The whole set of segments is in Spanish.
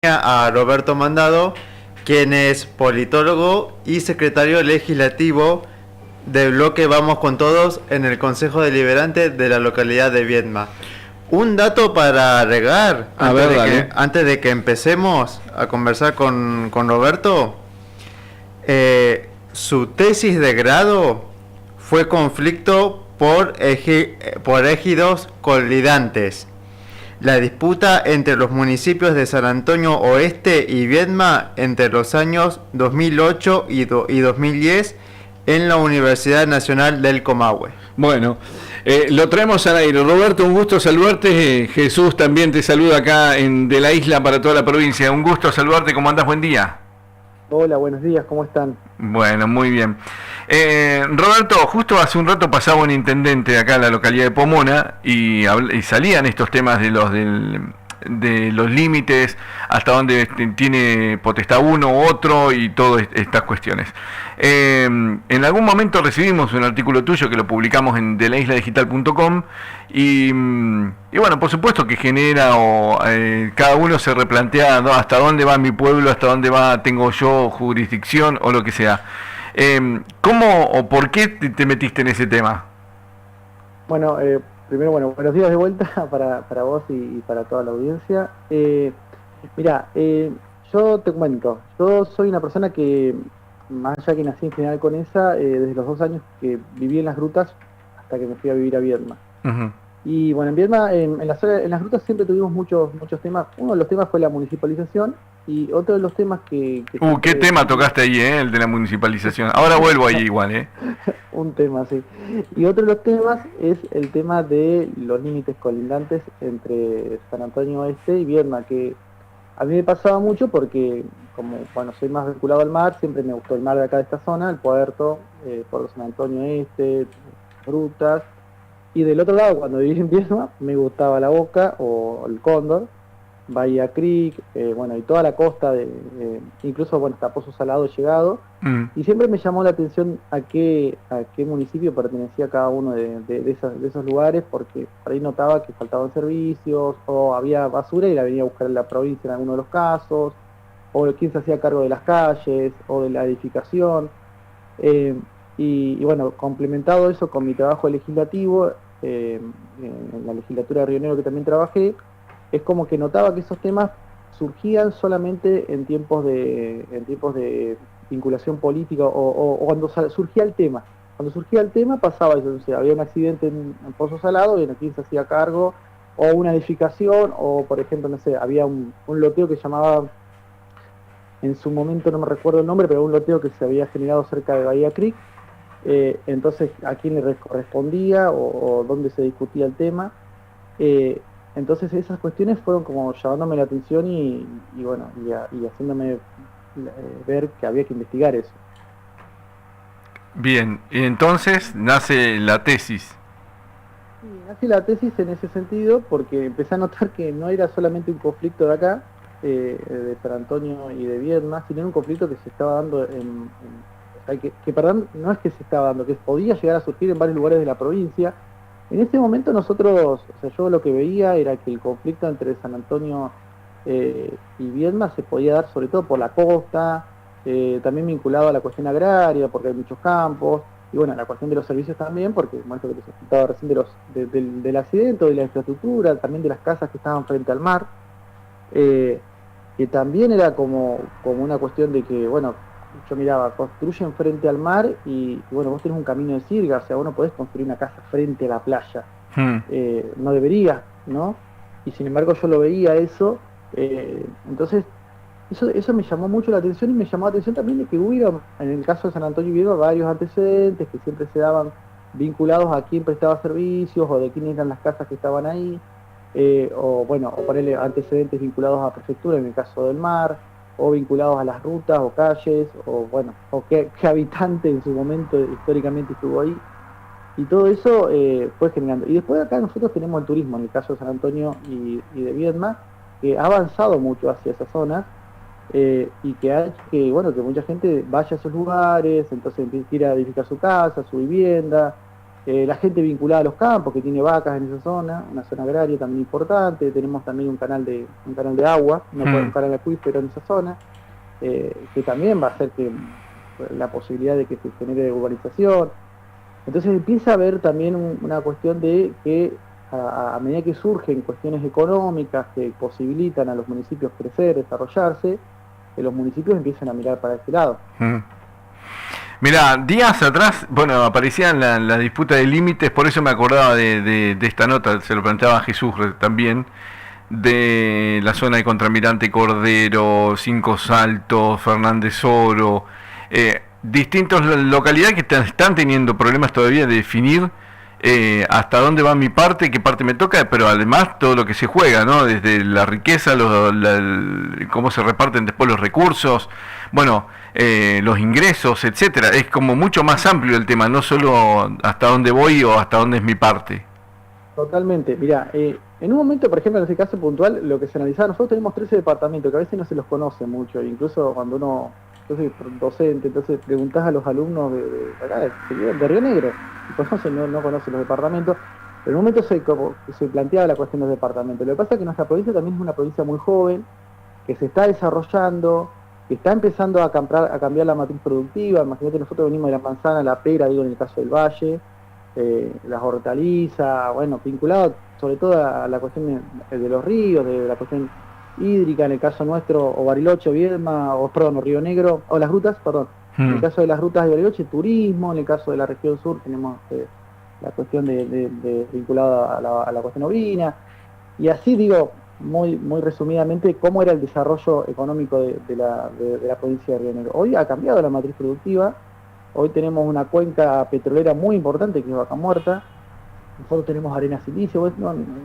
a Roberto Mandado, quien es politólogo y secretario legislativo del bloque Vamos con Todos en el Consejo Deliberante de la localidad de Viedma. Un dato para regar antes de que empecemos a conversar con Roberto. Su tesis de grado fue conflicto por ejidos colidantes. La disputa entre los municipios de San Antonio Oeste y Viedma entre los años 2008 y 2010 en la Universidad Nacional del Comahue. Bueno, lo traemos al aire. Roberto, un gusto saludarte. Jesús también te saluda acá de la isla para toda la provincia. Un gusto saludarte. ¿Cómo andás? Buen día. Hola, buenos días. ¿Cómo están? Bueno, muy bien. Roberto, justo hace un rato pasaba un intendente acá en la localidad de Pomona y salían estos temas de los límites, hasta dónde tiene potestad uno u otro y todas estas cuestiones. En algún momento recibimos un artículo tuyo que lo publicamos en delaisladedigital.com y bueno, por supuesto que genera cada uno se replantea, ¿no?, hasta dónde va mi pueblo, hasta dónde tengo yo jurisdicción o lo que sea. ¿Cómo o por qué te metiste en ese tema? Bueno, primero, buenos días de vuelta para vos y para toda la audiencia. Mira, yo te cuento, yo soy una persona que, más allá que nací en General Conesa, desde los 2 años que viví en las grutas hasta que me fui a vivir a Viedma. Uh-huh. Y bueno, en Viedma, en las grutas siempre tuvimos muchos temas. Uno de los temas fue la municipalización. Y otro de los temas que ¿qué tema tocaste ahí, el de la municipalización? Ahora vuelvo ahí igual, Un tema, sí. Y otro de los temas es el tema de los límites colindantes entre San Antonio Oeste y Viedma, que a mí me pasaba mucho porque, como soy más vinculado al mar, siempre me gustó el mar de acá de esta zona, el puerto, Puerto San Antonio Este, rutas. Y del otro lado, cuando viví en Viedma, me gustaba la Boca o el Cóndor, Bahía Creek, y toda la costa, incluso hasta Pozo Salado he llegado, y siempre me llamó la atención a qué municipio pertenecía cada uno de esos lugares, porque por ahí notaba que faltaban servicios, o había basura y la venía a buscar en la provincia en alguno de los casos, o quién se hacía cargo de las calles, o de la edificación, y complementado eso con mi trabajo legislativo, en la legislatura de Río Negro que también trabajé, es como que notaba que esos temas surgían solamente en tiempos de vinculación política o cuando surgía el tema. Cuando surgía el tema pasaba eso, o sea, había un accidente en Pozo Salado y quién se hacía cargo, o una edificación, o por ejemplo, había un loteo que llamaba, en su momento no me recuerdo el nombre, pero un loteo que se había generado cerca de Bahía Creek, entonces a quién le correspondía o dónde se discutía el tema. Entonces esas cuestiones fueron como llamándome la atención y haciéndome ver que había que investigar eso. Bien, y entonces nace la tesis. Sí, nace la tesis en ese sentido porque empecé a notar que no era solamente un conflicto de acá, de San Antonio y de Viedma, sino un conflicto que se estaba dando no es que se estaba dando, que podía llegar a surgir en varios lugares de la provincia. En ese momento yo lo que veía era que el conflicto entre San Antonio y Viedma se podía dar sobre todo por la costa, también vinculado a la cuestión agraria, porque hay muchos campos, y la cuestión de los servicios también, porque esto que les explicaba recién del accidente, de la infraestructura, también de las casas que estaban frente al mar, que también era como una cuestión de que, yo miraba, construyen frente al mar y vos tenés un camino de sirga, o sea, vos no podés construir una casa frente a la playa. No deberías, ¿no? Y sin embargo yo lo veía eso, entonces eso me llamó mucho la atención, y me llamó la atención también de que hubiera, en el caso de San Antonio y Viedma, varios antecedentes que siempre se daban vinculados a quién prestaba servicios o de quién eran las casas que estaban ahí, o ponerle antecedentes vinculados a prefectura en el caso del mar, o vinculados a las rutas o calles, o qué habitante en su momento históricamente estuvo ahí, y todo eso fue generando. Y después acá nosotros tenemos el turismo, en el caso de San Antonio y de Viedma, que ha avanzado mucho hacia esas zonas, y que ha hecho que mucha gente vaya a esos lugares, entonces quiera edificar su casa, su vivienda, la gente vinculada a los campos, que tiene vacas en esa zona, una zona agraria también importante. Tenemos también un canal de agua, un canal acuífero en esa zona, que también va a hacer que la posibilidad de que se genere urbanización. Entonces empieza a haber también una cuestión de que a medida que surgen cuestiones económicas que posibilitan a los municipios crecer, desarrollarse, que los municipios empiezan a mirar para este lado. Mirá, días atrás, bueno, aparecían la disputa de límites, por eso me acordaba de esta nota, se lo planteaba a Jesús también, de la zona de Contramirante Cordero, Cinco Saltos, Fernández Oro, distintas localidades que están teniendo problemas todavía de definir hasta dónde va mi parte, qué parte me toca, pero además todo lo que se juega, ¿no? Desde la riqueza, cómo se reparten después los recursos, bueno, los ingresos, etcétera. Es como mucho más amplio el tema, no solo hasta dónde voy o hasta dónde es mi parte. Totalmente. Mira, en un momento, por ejemplo, en ese caso puntual, lo que se analizaba, nosotros tenemos 13 departamentos que a veces no se los conoce mucho, incluso cuando yo soy docente, entonces preguntás a los alumnos de Río Negro, no conocen los departamentos, pero en un momento se planteaba la cuestión de los departamentos. Lo que pasa es que nuestra provincia también es una provincia muy joven, que se está desarrollando, que está empezando a cambiar la matriz productiva. Imagínate, nosotros venimos de la manzana, la pera, digo en el caso del Valle, las hortalizas, bueno, vinculado sobre todo a la cuestión de los ríos, de la cuestión hídrica, en el caso nuestro, o Bariloche, o Viedma, o Río Negro, o las rutas, perdón. En el caso de las rutas de Bariloche, turismo. En el caso de la región sur tenemos la cuestión vinculada a la cuestión ovina. Y así digo, muy resumidamente, cómo era el desarrollo económico de la provincia de Río Negro. Hoy ha cambiado la matriz productiva. Hoy tenemos una cuenca petrolera muy importante, que es Vaca Muerta. Nosotros tenemos arena silicio,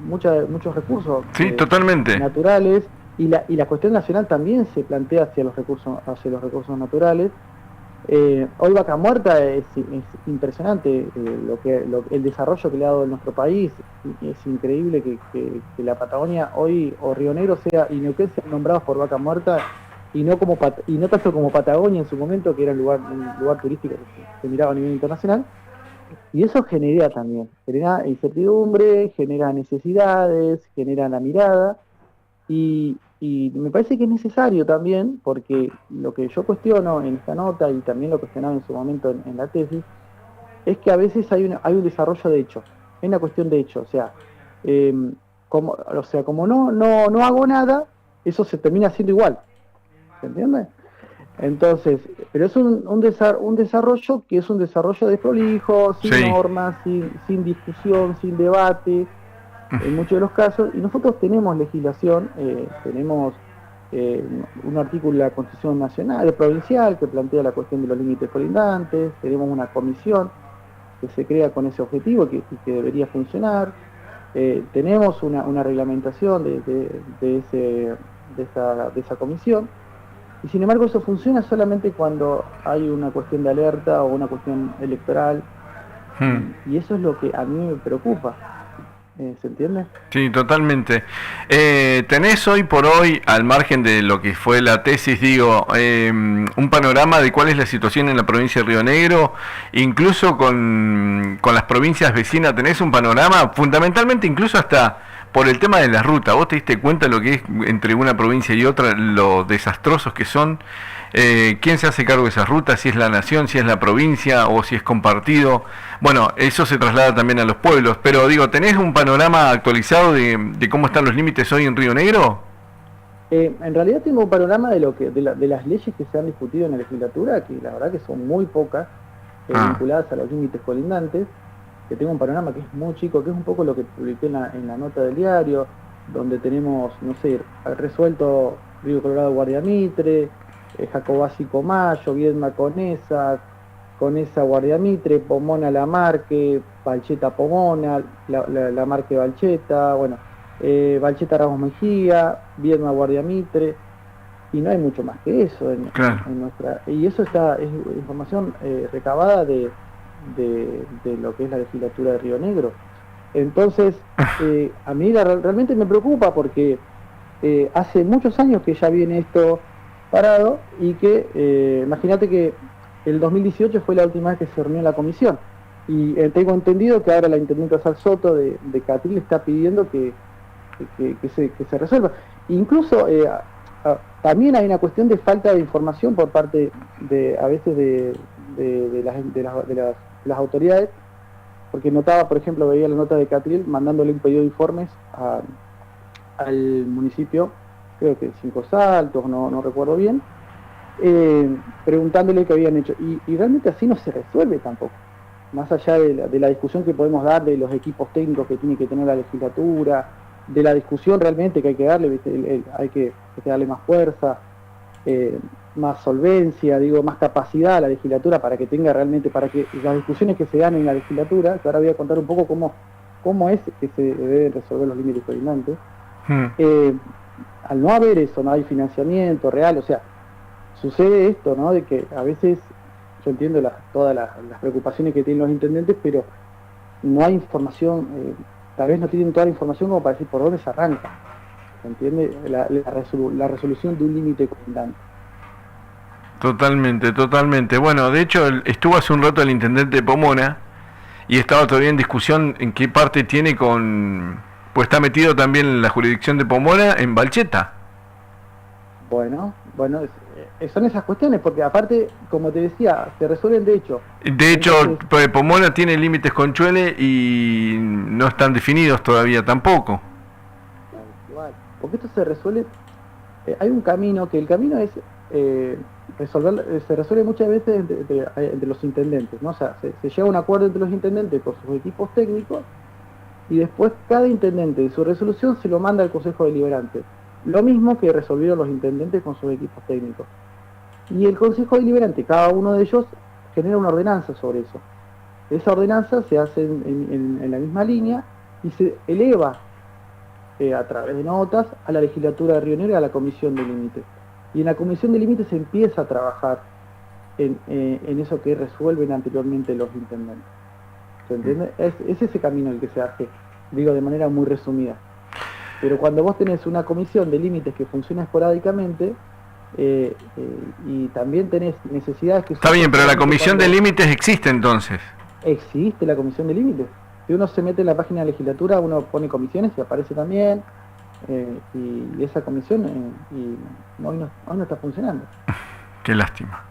muchos recursos totalmente naturales, y la cuestión nacional también se plantea hacia los recursos naturales. Hoy Vaca Muerta es impresionante, el desarrollo que le ha dado nuestro país. Es increíble que la Patagonia hoy, o Río Negro y Neuquén, sean nombrados por Vaca Muerta, y no tanto como Patagonia en su momento, que era un lugar turístico que se miraba a nivel internacional. Y eso genera incertidumbre, genera necesidades, genera la mirada, y me parece que es necesario también, porque lo que yo cuestiono en esta nota, y también lo cuestionaba en su momento en la tesis, es que a veces hay un desarrollo de hecho, hay una cuestión de hecho, como no hago nada, eso se termina haciendo igual, ¿se entiende? Entonces, pero es un desarrollo que es un desarrollo desprolijo, sin normas, sin discusión, sin debate, en muchos de los casos. Y nosotros tenemos legislación, tenemos un artículo de la Constitución Nacional, provincial, que plantea la cuestión de los límites colindantes. Tenemos una comisión que se crea con ese objetivo y que debería funcionar. Tenemos una reglamentación de esa comisión. Y sin embargo eso funciona solamente cuando hay una cuestión de alerta o una cuestión electoral. Y eso es lo que a mí me preocupa. ¿Se entiende? Sí, totalmente. ¿Tenés hoy por hoy, al margen de lo que fue la tesis, un panorama de cuál es la situación en la provincia de Río Negro? Incluso con las provincias vecinas, ¿tenés un panorama? Fundamentalmente incluso hasta por el tema de la ruta. ¿Vos te diste cuenta lo que es entre una provincia y otra, lo desastrosos que son? ¿Quién se hace cargo de esas rutas? Si es la nación, si es la provincia o si es compartido. Bueno, eso se traslada también a los pueblos. Pero ¿tenés un panorama actualizado de cómo están los límites hoy en Río Negro? En realidad tengo un panorama de las leyes que se han discutido en la legislatura, que la verdad que son muy pocas, vinculadas a los límites colindantes. Que tengo un panorama que es muy chico, que es un poco lo que publiqué en la nota del diario, donde tenemos, resuelto Río Colorado Guardia Mitre, Jacobasi Comayo, Viedma Conesa Guardia Mitre, Pomona La Marque, Valcheta Pomona, la Marque Valcheta, Valcheta Ramos Mejía, Viedma Guardia Mitre, y no hay mucho más que eso en nuestra. Y eso es información recabada de lo que es la legislatura de Río Negro. Entonces, a mí realmente me preocupa porque hace muchos años que ya viene esto parado, y que imagínate que el 2018 fue la última vez que se reunió la comisión. Y tengo entendido que ahora la intendenta Salsoto de Catril está pidiendo que se resuelva. Incluso también hay una cuestión de falta de información por parte a veces de las autoridades, porque notaba, por ejemplo, veía la nota de Catril mandándole un pedido de informes al municipio, creo que Cinco Saltos, no recuerdo bien, preguntándole qué habían hecho. Y realmente así no se resuelve tampoco. Más allá de la discusión que podemos dar de los equipos técnicos que tiene que tener la legislatura, de la discusión realmente que hay que darle, ¿viste? Hay que darle más fuerza, más solvencia, más capacidad a la legislatura para que tenga realmente, para que las discusiones que se dan en la legislatura, que ahora voy a contar un poco cómo es que se deben resolver los límites colindantes, al no haber eso, no hay financiamiento real, o sea, sucede esto, ¿no? De que a veces, yo entiendo todas las preocupaciones que tienen los intendentes, pero no hay información, tal vez no tienen toda la información como para decir por dónde se arranca, ¿se entiende? La resolución de un límite colindante. Totalmente. Bueno, de hecho, estuvo hace un rato el intendente de Pomona y estaba todavía en discusión en qué parte tiene pues está metido también en la jurisdicción de Pomona, en Balcheta. Bueno, son esas cuestiones, porque aparte, como te decía, se resuelven de hecho. De hecho, entonces, Pomona tiene límites con Chuele y no están definidos todavía tampoco. Igual, porque esto se resuelve, hay un camino, que el camino es se resuelve muchas veces entre los intendentes, ¿no? O sea, se llega a un acuerdo entre los intendentes con sus equipos técnicos y después cada intendente de su resolución se lo manda al Consejo Deliberante. Lo mismo que resolvieron los intendentes con sus equipos técnicos. Y el Consejo Deliberante, cada uno de ellos, genera una ordenanza sobre eso. Esa ordenanza se hace en la misma línea y se eleva a través de notas a la legislatura de Río Negro y a la Comisión de Límites. Y en la Comisión de Límites se empieza a trabajar en eso que resuelven anteriormente los intendentes. ¿Se entiende? Es ese camino el que se hace, digo de manera muy resumida. Pero cuando vos tenés una comisión de límites que funciona esporádicamente y también tenés necesidades que... Está bien, pero la comisión de límites existe entonces. Existe la comisión de límites. Si uno se mete en la página de la legislatura, uno pone comisiones y aparece también. Y esa comisión hoy no está funcionando. Qué lástima.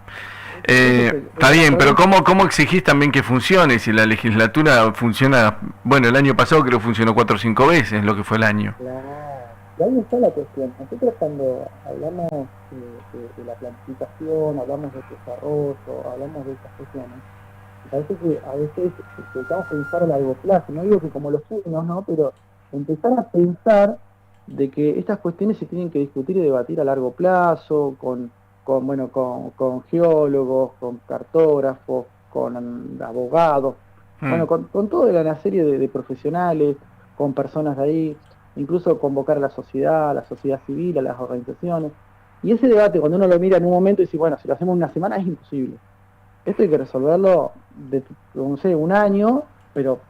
Está bien, pero ¿cómo exigís también que funcione? Si la legislatura funciona, bueno, el año pasado creo que funcionó 4 o 5 veces, lo que fue el año. Claro, y ahí está la cuestión. Nosotros cuando hablamos de la planificación, hablamos del desarrollo, hablamos de estas cuestiones, me parece que a veces intentamos pensar a largo plazo, no digo que como los sueños, ¿no? Pero empezar a pensar de que estas cuestiones se tienen que discutir y debatir a largo plazo, con geólogos, con cartógrafos, con abogados, con toda una serie de profesionales, con personas de ahí, incluso convocar a la sociedad civil, a las organizaciones. Y ese debate, cuando uno lo mira en un momento y dice, bueno, si lo hacemos en una semana es imposible. Esto hay que resolverlo no sé, un año,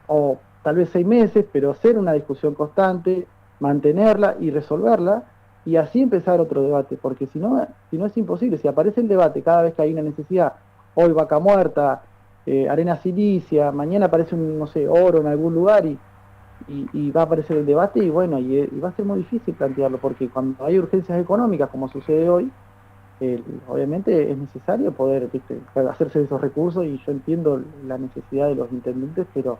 o tal vez 6 meses, pero hacer una discusión constante, mantenerla y resolverla, y así empezar otro debate, porque si no es imposible. Si aparece el debate cada vez que hay una necesidad, hoy Vaca Muerta, arena silicia, mañana aparece oro en algún lugar y va a aparecer el debate y bueno, y va a ser muy difícil plantearlo, porque cuando hay urgencias económicas como sucede hoy, obviamente es necesario poder hacerse de esos recursos, y yo entiendo la necesidad de los intendentes, pero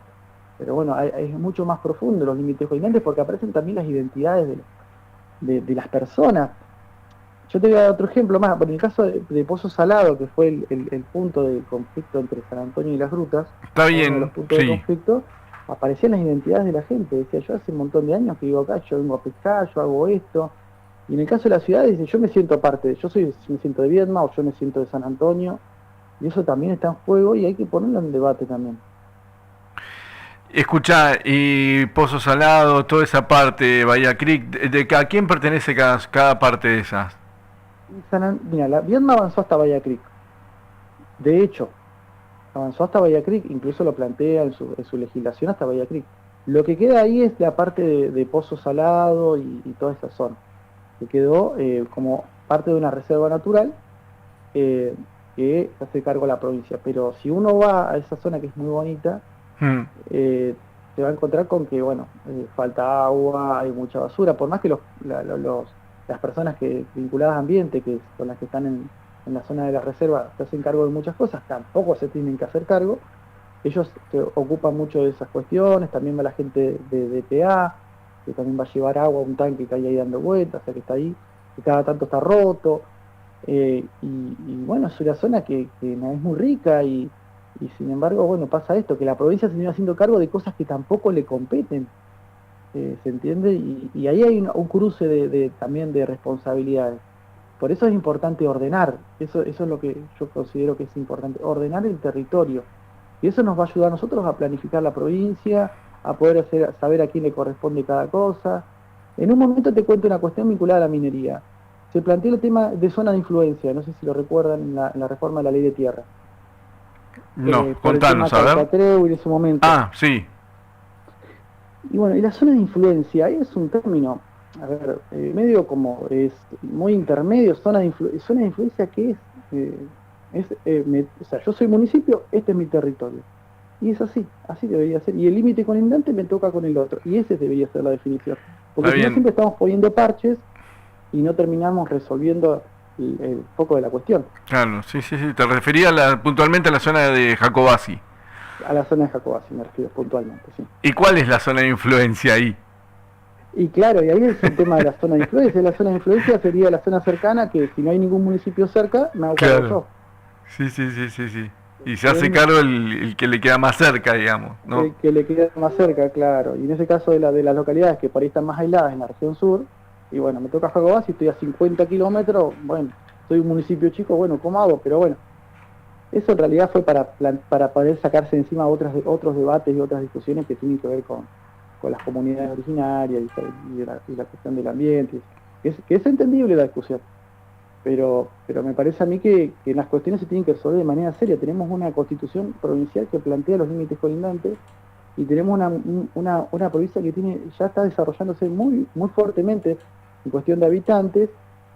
bueno, es mucho más profundo los límites colindantes, porque aparecen también las identidades de las personas. Yo te voy a dar otro ejemplo más. Por el caso de Pozo Salado, que fue el punto de conflicto entre San Antonio y Las Grutas, está bien, uno de los puntos de conflicto, aparecían las identidades de la gente. Decía, yo hace un montón de años que vivo acá, yo vengo a pescar, yo hago esto. Y en el caso de la ciudad dice, yo me siento parte, me siento de Viedma o yo me siento de San Antonio, y eso también está en juego y hay que ponerlo en debate también. Escuchá, y Pozo Salado, toda esa parte, Bahía Creek, ¿a quién pertenece cada parte de esas? Mira, la Viedma avanzó hasta Bahía Creek. De hecho, avanzó hasta Bahía Creek, incluso lo plantea en su legislación hasta Bahía Creek. Lo que queda ahí es la parte de Pozo Salado y toda esa zona, que quedó como parte de una reserva natural que se hace cargo a la provincia. Pero si uno va a esa zona, que es muy bonita, se va a encontrar con que, bueno, falta agua, hay mucha basura, por más que las personas vinculadas a ambiente, que son las que están en la zona de la reserva, se hacen cargo de muchas cosas, tampoco se tienen que hacer cargo. Ellos se ocupan mucho de esas cuestiones, también va la gente de DPA, que también va a llevar agua a un tanque que hay ahí dando vueltas, o sea que está ahí, que cada tanto está roto, y bueno, es una zona que no es muy rica y sin embargo, bueno, pasa esto, que la provincia se viene haciendo cargo de cosas que tampoco le competen, ¿se entiende? Y ahí hay un cruce también de responsabilidades. Por eso es importante ordenar, eso es lo que yo considero que es importante, ordenar el territorio. Y eso nos va a ayudar a nosotros a planificar la provincia, a poder saber a quién le corresponde cada cosa. En un momento te cuento una cuestión vinculada a la minería. Se planteó el tema de zona de influencia, no sé si lo recuerdan en la reforma de la ley de tierra. No, Por contanos, a ver. Catreu y de su momento. Ah, sí. Y bueno, y la zona de influencia, ahí es un término, a ver, medio como es muy intermedio, zona de influencia que o sea, yo soy municipio, este es mi territorio. Y es así debería ser. Y el límite colindante me toca con el otro. Y ese debería ser la definición. Porque si no siempre estamos poniendo parches y no terminamos resolviendo el foco de la cuestión. Claro, sí. Te refería puntualmente a la zona de Jacobasi. A la zona de Jacobasi me refiero puntualmente, sí. ¿Y cuál es la zona de influencia ahí? Y claro, y ahí es el tema de la zona de influencia. La zona de influencia sería la zona cercana, que si no hay ningún municipio cerca, me hago cargo yo. Sí. Y se hace cargo el que le queda más cerca, digamos, ¿no? El que le queda más cerca, claro. Y en ese caso de las localidades que por ahí están más aisladas en la región sur, y bueno, me toca Jacobasi, estoy a 50 kilómetros, bueno, soy un municipio chico, bueno, ¿cómo hago? Pero bueno, eso en realidad fue para poder sacarse encima otros debates y otras discusiones que tienen que ver con las comunidades originarias y la cuestión del ambiente, que es entendible la discusión. Pero me parece a mí que las cuestiones se tienen que resolver de manera seria. Tenemos una constitución provincial que plantea los límites colindantes y tenemos una provincia que ya está desarrollándose muy, muy fuertemente en cuestión de habitantes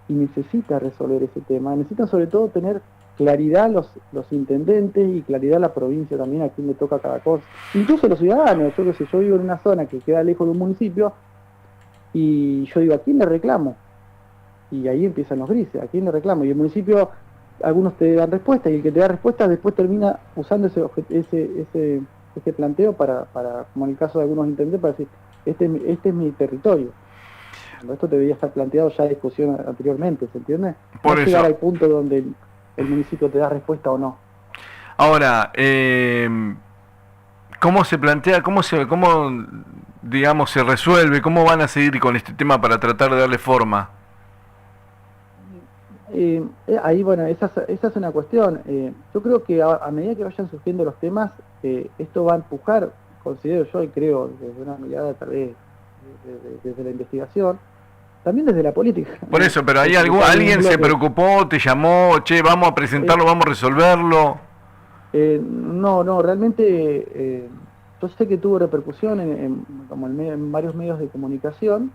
y necesita resolver ese tema. Necesitan sobre todo tener claridad los intendentes y claridad la provincia también a quién le toca cada cosa. Incluso los ciudadanos, yo qué sé, yo vivo en una zona que queda lejos de un municipio y yo digo, ¿a quién le reclamo? Y ahí empiezan los grises, ¿a quién le reclamo? Y el municipio, algunos te dan respuesta, y el que te da respuesta después termina usando ese planteo para, como en el caso de algunos intendentes, para decir, este es mi territorio. Esto debería estar planteado ya en discusión anteriormente, ¿se entiende? Por no llegar al punto donde el municipio te da respuesta o no. Ahora, ¿cómo se plantea, cómo digamos se resuelve, cómo van a seguir con este tema para tratar de darle forma? Ahí, bueno, esa es una cuestión. Yo creo que a medida que vayan surgiendo los temas, esto va a empujar, considero yo y creo, desde una mirada tal vez desde la investigación, también desde la política. Por eso, pero hay alguien se preocupó, te llamó, che, vamos a presentarlo, vamos a resolverlo. No, realmente yo sé que tuvo repercusión en varios medios de comunicación.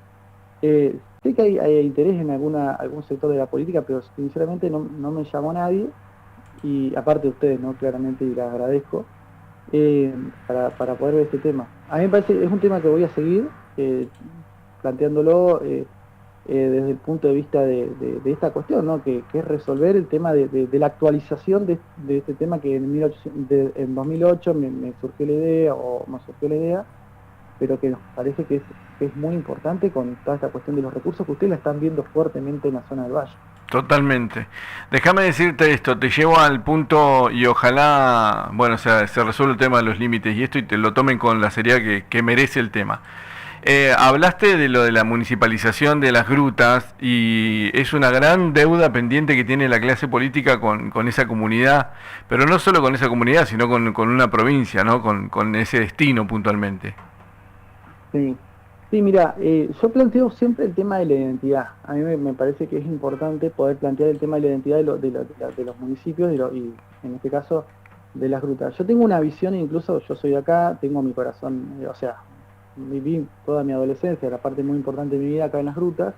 Sé que hay interés en algún sector de la política, pero sinceramente no me llamó nadie, y aparte de ustedes, ¿no? Claramente, y les agradezco, para poder ver este tema. A mí me parece, es un tema que voy a seguir planteándolo desde el punto de vista de esta cuestión, ¿no? Que es resolver el tema de la actualización de este tema que en 2008 me surgió la idea, pero que nos parece que es muy importante con toda esta cuestión de los recursos que ustedes la están viendo fuertemente en la zona del valle. Totalmente. Déjame decirte esto, te llevo al punto y ojalá, bueno, se resuelva el tema de los límites y esto y te lo tomen con la seriedad que merece el tema. Hablaste de lo de la municipalización de las grutas y es una gran deuda pendiente que tiene la clase política con esa comunidad, pero no solo con esa comunidad, sino con una provincia, ¿no? Con ese destino puntualmente. Sí, mira, yo planteo siempre el tema de la identidad. A mí me parece que es importante poder plantear el tema de la identidad de los municipios y en este caso de las grutas. Yo tengo una visión, incluso yo soy de acá, tengo mi corazón, o sea, viví toda mi adolescencia, la parte muy importante de mi vida acá en las grutas,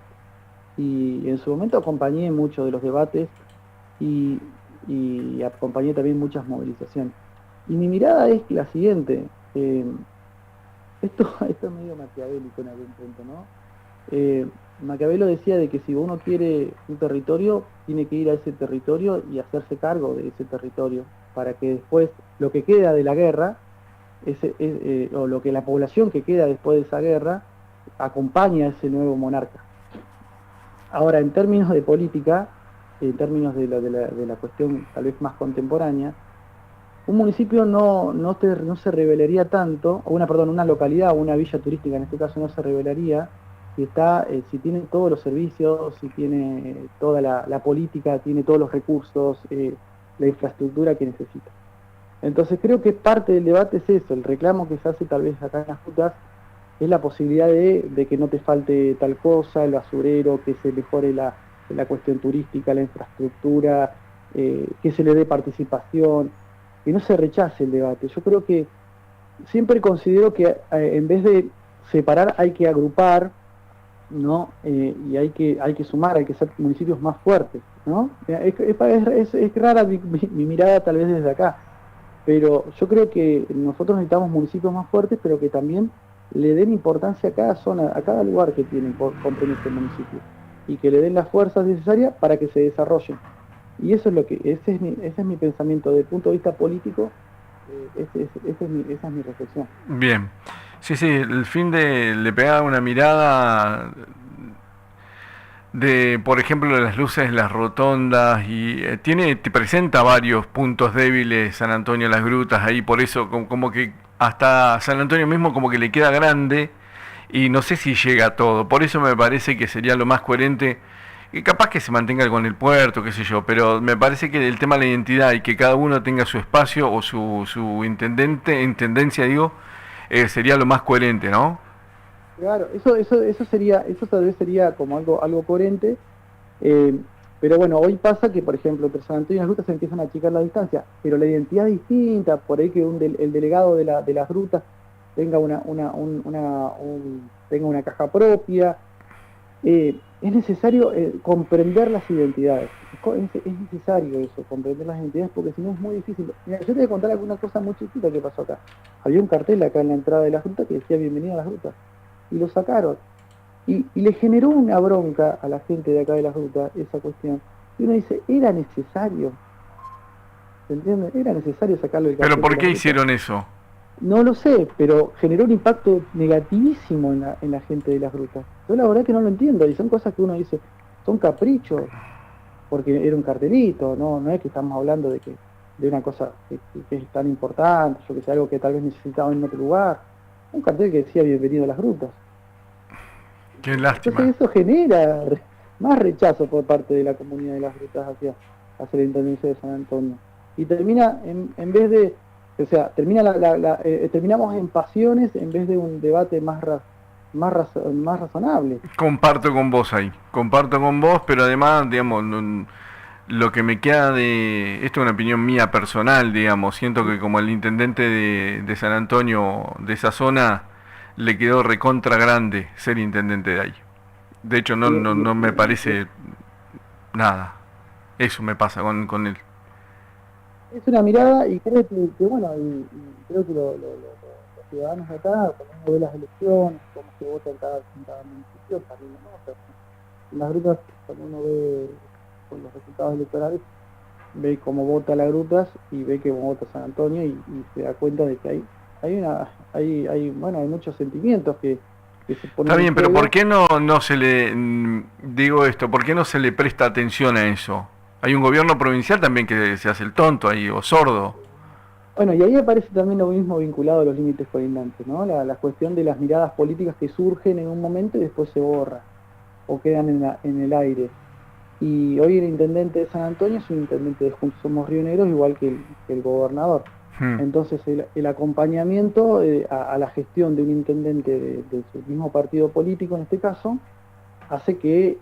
y en su momento acompañé muchos de los debates y acompañé también muchas movilizaciones. Y mi mirada es la siguiente: eh, esto es medio maquiavélico en algún punto, ¿no? Maquiavelo decía de que si uno quiere un territorio, tiene que ir a ese territorio y hacerse cargo de ese territorio, para que después lo que queda de la guerra, o lo que la población que queda después de esa guerra, acompañe a ese nuevo monarca. Ahora, en términos de política, en términos de la cuestión tal vez más contemporánea, un municipio no se rebelaría tanto, una localidad o una villa turística en este caso no se rebelaría si tiene todos los servicios, si tiene toda la política, tiene todos los recursos, la infraestructura que necesita. Entonces creo que parte del debate es eso, el reclamo que se hace tal vez acá en las rutas es la posibilidad de que no te falte tal cosa, el basurero, que se mejore la cuestión turística, la infraestructura, que se le dé participación, que no se rechace el debate. Yo creo que siempre considero que en vez de separar hay que agrupar, ¿no? Y hay que sumar, hay que ser municipios más fuertes, ¿no? Es rara mi mirada tal vez desde acá, pero yo creo que nosotros necesitamos municipios más fuertes, pero que también le den importancia a cada zona, a cada lugar que tienen comprende este municipio, y que le den las fuerzas necesarias para que se desarrollen. Y eso es ese es mi pensamiento desde el punto de vista político, esa es mi reflexión. Bien, sí, el fin de le pegaba una mirada de, por ejemplo, las luces, las rotondas, y te presenta varios puntos débiles San Antonio, las grutas, ahí por eso como que hasta San Antonio mismo como que le queda grande y no sé si llega a todo, por eso me parece que sería lo más coherente, y capaz que se mantenga con el puerto, qué sé yo, pero me parece que el tema de la identidad y que cada uno tenga su espacio o su intendencia, digo, sería lo más coherente, ¿no? Claro, eso tal vez sería como algo coherente, pero bueno, hoy pasa que, por ejemplo, entre San Antonio y las rutas se empiezan a achicar la distancia, pero la identidad es distinta, por ahí que el delegado de las rutas tenga tenga una caja propia. Es necesario comprender las identidades, es necesario eso, comprender las identidades, porque si no es muy difícil. Mira, yo te voy a contar alguna cosa muy chiquita que pasó acá. Había un cartel acá en la entrada de las rutas que decía bienvenido a las rutas, y lo sacaron, y le generó una bronca a la gente de acá de las rutas esa cuestión, y uno dice, era necesario, ¿se entiende? Era necesario sacarlo del cartel. ¿Pero por qué hicieron eso? No lo sé, pero generó un impacto negativísimo en la gente de las rutas. Yo la verdad que no lo entiendo, y son cosas que uno dice, son caprichos, porque era un cartelito, no es que estamos hablando de una cosa que es tan importante, yo que sé, algo que tal vez necesitaban en otro lugar. Un cartel que decía bienvenido a las rutas. Qué lástima. Entonces eso genera más rechazo por parte de la comunidad de las rutas hacia la Intendencia de San Antonio. Y termina, en vez de, o sea, terminamos en pasiones en vez de un debate más razonable. Comparto con vos ahí, pero además, digamos, lo que me queda esto es una opinión mía personal, digamos, siento que como el intendente de San Antonio, de esa zona, le quedó recontra grande ser intendente de ahí. De hecho, no me parece nada. Eso me pasa con él. Es una mirada, y creo que bueno, y creo que los ciudadanos de acá, cuando uno ve las elecciones, cómo se vota en cada municipio, también lo nota. En las grutas, cuando uno ve con los resultados electorales, ve cómo vota las grutas y ve cómo vota San Antonio, y se da cuenta de que hay muchos sentimientos que se ponen. Está bien, pero ¿por qué no se le, digo esto, por qué no se le presta atención a eso? Hay un gobierno provincial también que se hace el tonto ahí, o sordo. Bueno, y ahí aparece también lo mismo vinculado a los límites colindantes, ¿no? La cuestión de las miradas políticas que surgen en un momento y después se borran, o quedan en el aire. Y hoy el intendente de San Antonio es un intendente de Juntos Somos Río Negro, igual que el gobernador. Entonces el acompañamiento a la gestión de un intendente de su mismo partido político, en este caso, hace que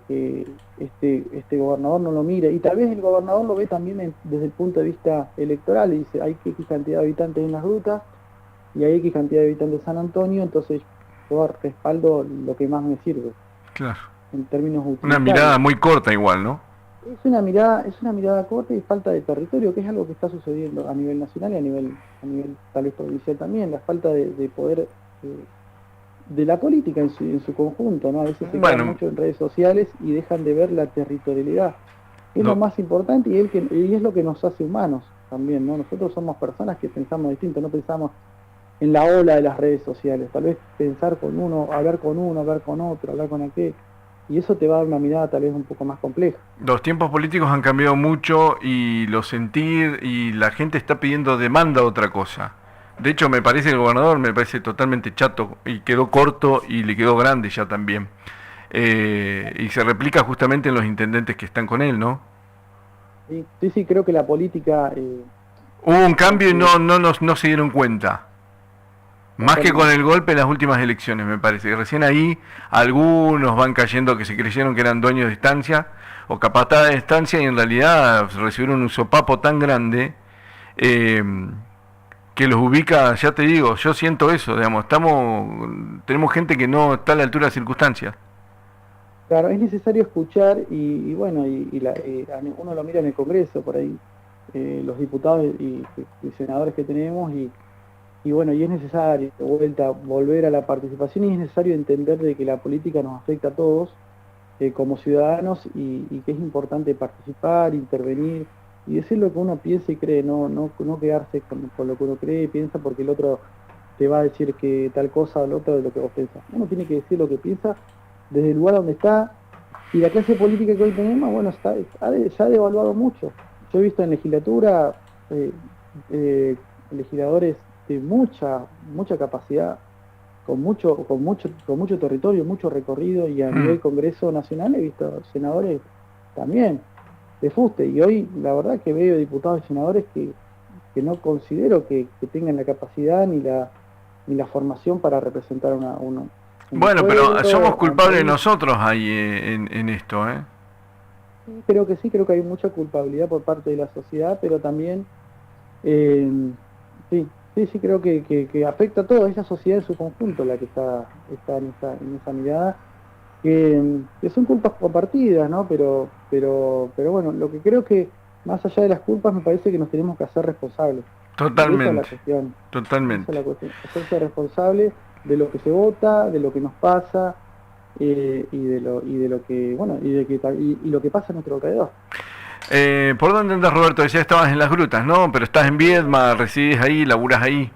este gobernador no lo mire, y tal vez el gobernador lo ve también desde el punto de vista electoral, y dice, hay X cantidad de habitantes en las rutas, y hay X cantidad de habitantes en San Antonio, entonces yo respaldo lo que más me sirve. Claro. En términos utilitarios. Una mirada muy corta igual, ¿no? Es una mirada corta y falta de territorio, que es algo que está sucediendo a nivel nacional y a nivel tal vez provincial también, la falta de poder de la política en su conjunto, ¿no? A veces se quedan Bueno, mucho en redes sociales y dejan de ver la territorialidad. Es lo no, más importante y es lo que nos hace humanos también, ¿no? Nosotros somos personas que pensamos distinto, no pensamos en la ola de las redes sociales, tal vez pensar con uno, hablar con otro, hablar con aquel, y eso te va a dar una mirada tal vez un poco más compleja. los tiempos políticos han cambiado mucho y lo sentir y la gente está pidiendo demanda otra cosa. De hecho, me parece el gobernador, me parece totalmente chato y quedó corto y le quedó grande ya también. Y se replica justamente en los intendentes que están con él, ¿no? Sí, sí, sí, creo que la política, Hubo un cambio y eh, no se dieron cuenta. Más que con totalmente. el golpe en las últimas elecciones, me parece. Y recién ahí algunos van cayendo que se creyeron que eran dueños de estancia o capatadas de estancia y en realidad recibieron un sopapo tan grande eh, que los ubica, ya te digo, yo siento eso, digamos, tenemos gente que no está a la altura de las circunstancias. Claro, es necesario escuchar y bueno, uno lo mira en el Congreso por ahí, los diputados y senadores que tenemos y bueno, y es necesario de vuelta volver a la participación y es necesario entender de que la política nos afecta a todos como ciudadanos y que es importante participar, intervenir y decir lo que uno piensa y cree, no quedarse con lo que uno cree y piensa porque el otro te va a decir que tal cosa o lo otro de lo que vos pensás. Uno tiene que decir lo que piensa desde el lugar donde está y la clase política que hoy tenemos, bueno, se ha devaluado mucho. Yo he visto en legislatura eh, eh, legisladores de mucha capacidad, con mucho territorio, mucho recorrido, y a Mm. nivel Congreso Nacional he visto senadores también de fuste, y hoy la verdad que veo diputados y senadores que no considero que tengan la capacidad ni la formación para representar un Bueno, pero somos pueblo, a un culpables país. nosotros ahí en esto, ¿eh? Creo que sí, creo que hay mucha culpabilidad por parte de la sociedad, pero también, eh, sí, sí, sí, creo que afecta a toda esa sociedad en su conjunto la que está en esa mirada, que son culpas compartidas, ¿no? Pero bueno, lo que creo que más allá de las culpas me parece que nos tenemos que hacer responsables. Y esa es la Totalmente, cuestión, esa es totalmente. la cuestión, hacerse responsable de lo que se vota, de lo que nos pasa, y de lo que, bueno, y lo que pasa a nuestro alrededor. ¿Por dónde andas, Roberto? Decías que estabas en las grutas, ¿no? Pero estás en Viedma, resides ahí, laburas ahí.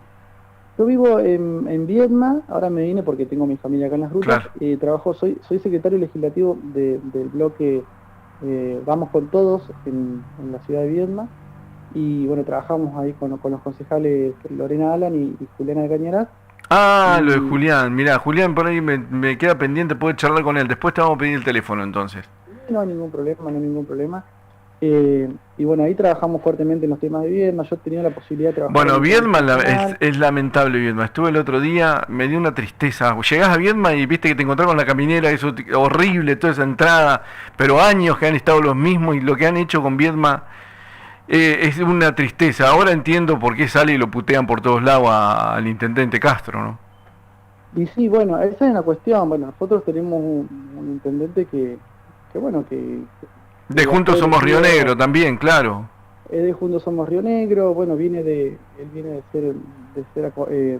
Yo vivo en Viedma, ahora me vine porque tengo mi familia acá en las rutas, Claro. soy secretario legislativo del bloque Vamos con Todos en la ciudad de Viedma, y bueno, trabajamos ahí con los concejales Lorena Alan y Juliana de Cañaraz, Ah, lo de y Julián. Mirá, Julián por ahí me queda pendiente, puede charlar con él. Después te vamos a pedir el teléfono entonces. no hay ningún problema, no hay ningún problema. Y bueno, ahí trabajamos fuertemente en los temas de Viedma, yo tenía la posibilidad de trabajar en Bueno, el Poder Viedma Nacional. es lamentable Viedma. Estuve el otro día, me dio una tristeza. Llegás a Viedma y viste que te encontrás con la caminera, eso horrible, toda esa entrada, pero años que han estado los mismos y lo que han hecho con Viedma es una tristeza. Ahora entiendo por qué sale y lo putean por todos lados al intendente Castro, ¿no? Y sí, bueno, esa es una cuestión. Bueno, nosotros tenemos un intendente que bueno, De fue Juntos Somos Río elegido, Negro también, claro. es de Juntos Somos Río Negro, bueno, él viene de ser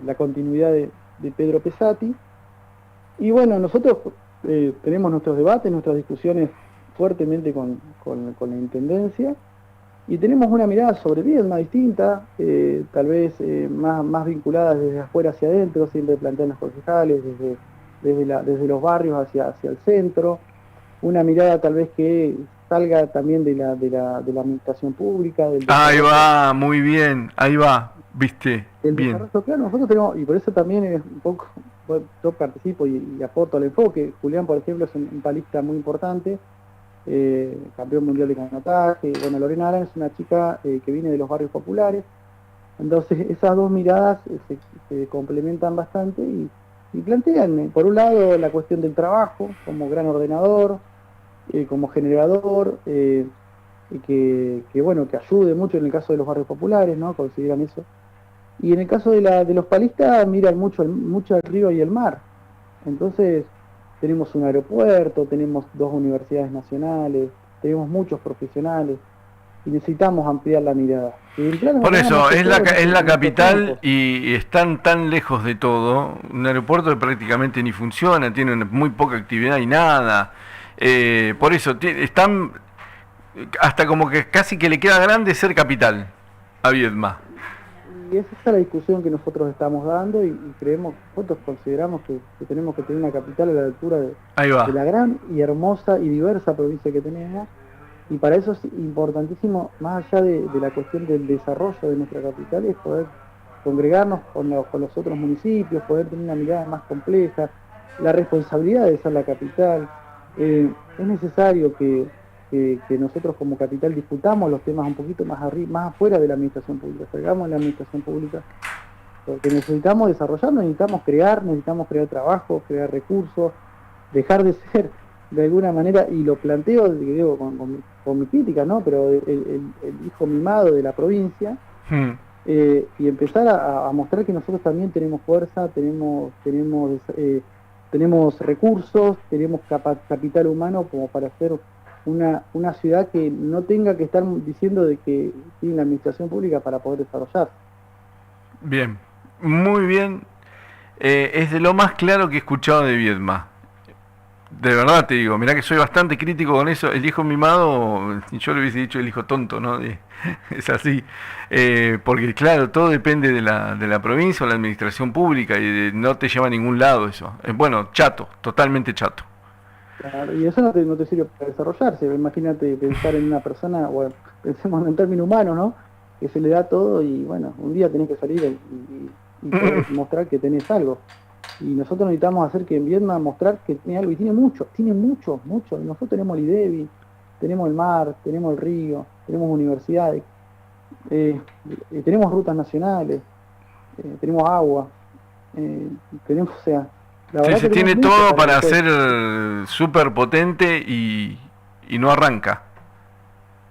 la continuidad de Pedro Pesati. Y bueno, nosotros tenemos nuestros debates, nuestras discusiones fuertemente con la intendencia. Y tenemos una mirada sobre Viedma distinta, tal vez más vinculada desde afuera hacia adentro, siempre plantean los concejales, desde los barrios hacia el centro, una mirada tal vez que salga también de la administración pública, Ahí va, muy bien, ahí va, viste, del bien. desarrollo. Claro, nosotros tenemos, y por eso también es un poco, bueno, yo participo y aporto al enfoque. Julián, por ejemplo, es un palista muy importante, campeón mundial de canotaje. Bueno, Lorena Aran es una chica que viene de los barrios populares. Entonces, esas dos miradas se complementan bastante y plantean, por un lado, la cuestión del trabajo como gran ordenador, como generador, y bueno, que ayude mucho en el caso de los barrios populares, ¿no? Consideran eso. Y en el caso de los palistas, miran mucho al río y el mar. Entonces, tenemos un aeropuerto, tenemos dos universidades nacionales, tenemos muchos profesionales y necesitamos ampliar la mirada. Por eso, es la capital y están tan lejos de todo, un aeropuerto que prácticamente ni funciona, tiene muy poca actividad y nada. Por eso, están hasta como que casi que le queda grande ser capital a Viedma. Y esa es la discusión que nosotros estamos dando y nosotros consideramos que tenemos que tener una capital a la altura de la gran y hermosa y diversa provincia que tenemos. Y para eso es importantísimo, más allá de la cuestión del desarrollo de nuestra capital, es poder congregarnos con los otros municipios, poder tener una mirada más compleja, la responsabilidad de ser la capital. Es necesario que nosotros como capital discutamos los temas un poquito más afuera de la administración pública, salgamos de la administración pública, porque necesitamos desarrollarnos, necesitamos crear trabajo, crear recursos, dejar de ser de alguna manera, y lo planteo digo, con mi crítica, ¿no? Pero el hijo mimado de la provincia, y empezar a mostrar que nosotros también tenemos fuerza, tenemos recursos, tenemos capital humano como para hacer una ciudad que no tenga que estar diciendo de que tiene la administración pública para poder desarrollar. Bien, muy bien. Es de lo más claro que he escuchado de Viedma. De verdad te digo, mirá que soy bastante crítico con eso. El hijo mimado, yo le hubiese dicho el hijo tonto, ¿no? Es así. Porque claro, todo depende de la provincia o la administración pública y no te lleva a ningún lado eso. Bueno, chato, totalmente chato. Claro, y eso no te sirve para desarrollarse. Imagínate pensar en una persona, bueno, pensemos en términos humanos, ¿no? Que se le da todo y bueno, un día tenés que salir y poder mostrar que tenés algo. Y nosotros necesitamos hacer que en Viedma mostrar que tiene algo, y tiene mucho. Nosotros tenemos el IDEBI, tenemos el mar, tenemos el río, tenemos universidades, tenemos rutas nacionales, tenemos agua, tenemos, o sea, la verdad se tiene todo para ser súper potente y no arranca.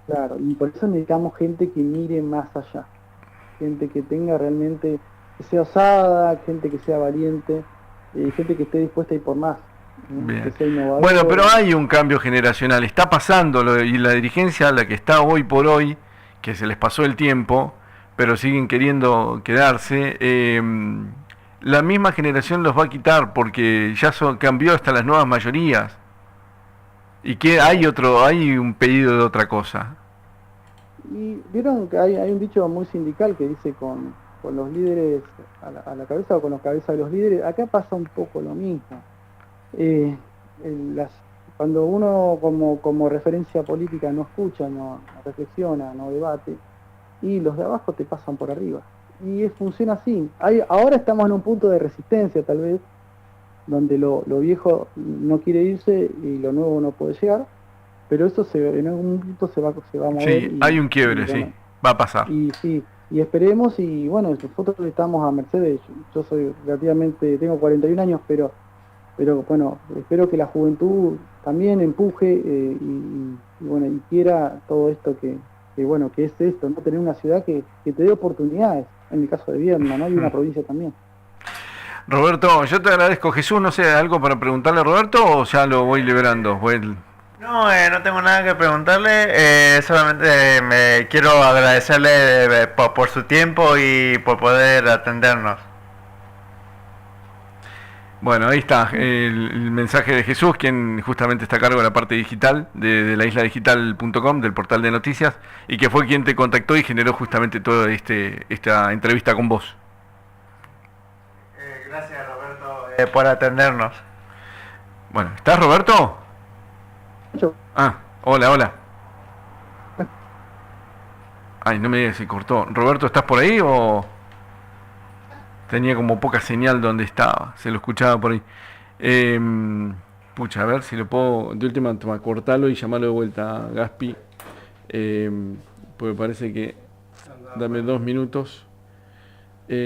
Claro, y por eso necesitamos gente que mire más allá, gente que tenga realmente, que sea osada, gente que sea valiente, gente que esté dispuesta a ir por más. Bien. Bueno, pero hay un cambio generacional, está pasando, y la dirigencia, la que está hoy por hoy, que se les pasó el tiempo, pero siguen queriendo quedarse, la misma generación los va a quitar porque ya cambió hasta las nuevas mayorías. Y que hay un pedido de otra cosa. Y vieron que hay un dicho muy sindical que dice con los líderes a la cabeza o con los cabezas de los líderes. Acá pasa un poco lo mismo. Cuando uno como referencia política no escucha, no reflexiona, no debate, y los de abajo te pasan por arriba. Y funciona así. Ahora estamos en un punto de resistencia tal vez, donde lo viejo no quiere irse y lo nuevo no puede llegar, pero eso en algún punto se va a mover. Sí, hay un quiebre, bueno, sí, va a pasar. Y esperemos, y bueno, nosotros estamos a merced. Yo soy relativamente, tengo 41 años, pero bueno, espero que la juventud también empuje y quiera todo esto que es esto, no tener una ciudad que te dé oportunidades, en el caso de Viedma, ¿no? Y una provincia también. Roberto, yo te agradezco. Jesús, no sé, ¿algo para preguntarle a Roberto o ya lo voy liberando? No, no tengo nada que preguntarle, solamente me quiero agradecerle por su tiempo y por poder atendernos. Bueno, ahí está el mensaje de Jesús, quien justamente está a cargo de la parte digital de la isladigital.com, del portal de noticias, y que fue quien te contactó y generó justamente toda esta entrevista con vos. Gracias, Roberto, por atendernos. Bueno, ¿estás, Roberto? Ah, hola. Ay, no me digas si cortó. Roberto, ¿estás por ahí o...? Tenía como poca señal donde estaba, se lo escuchaba por ahí. Pucha, a ver si lo puedo, de última, cortarlo y llamarlo de vuelta a Gaspi. Porque parece que... Dame 2 minutos. Ay,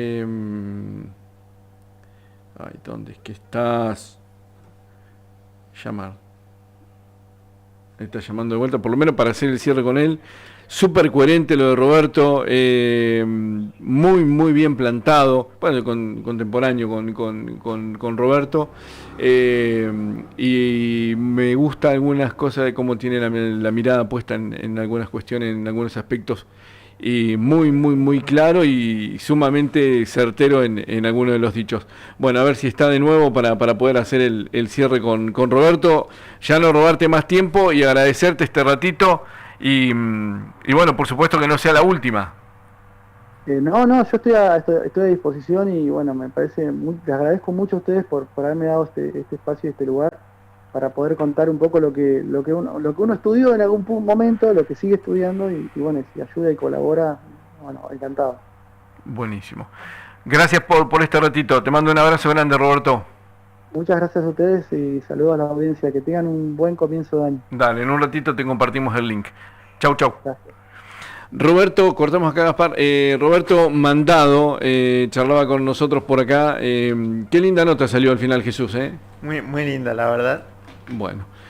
¿dónde es que estás? Llamar. Está llamando de vuelta, por lo menos para hacer el cierre con él. súper coherente lo de Roberto, muy, muy bien plantado, bueno, contemporáneo con Roberto, y me gusta algunas cosas de cómo tiene la mirada puesta en algunas cuestiones, en algunos aspectos, y muy, muy, muy claro y sumamente certero en algunos de los dichos. Bueno, a ver si está de nuevo para poder hacer el cierre con Roberto, ya no robarte más tiempo y agradecerte este ratito y bueno, por supuesto que no sea la última. No, yo estoy a disposición y bueno, me parece, les agradezco mucho a ustedes por haberme dado este espacio y este lugar para poder contar un poco lo que uno estudió en algún momento, lo que sigue estudiando y bueno, si ayuda y colabora, bueno, encantado. Buenísimo. Gracias por este ratito. Te mando un abrazo grande, Roberto. Muchas gracias a ustedes y saludos a la audiencia. Que tengan un buen comienzo de año. Dale, en un ratito te compartimos el link. Chau, chau. Gracias. Roberto, cortamos acá, Gaspar. Roberto Mandado charlaba con nosotros por acá. Qué linda nota salió al final, Jesús, ¿eh? Muy, muy linda, la verdad. Bueno.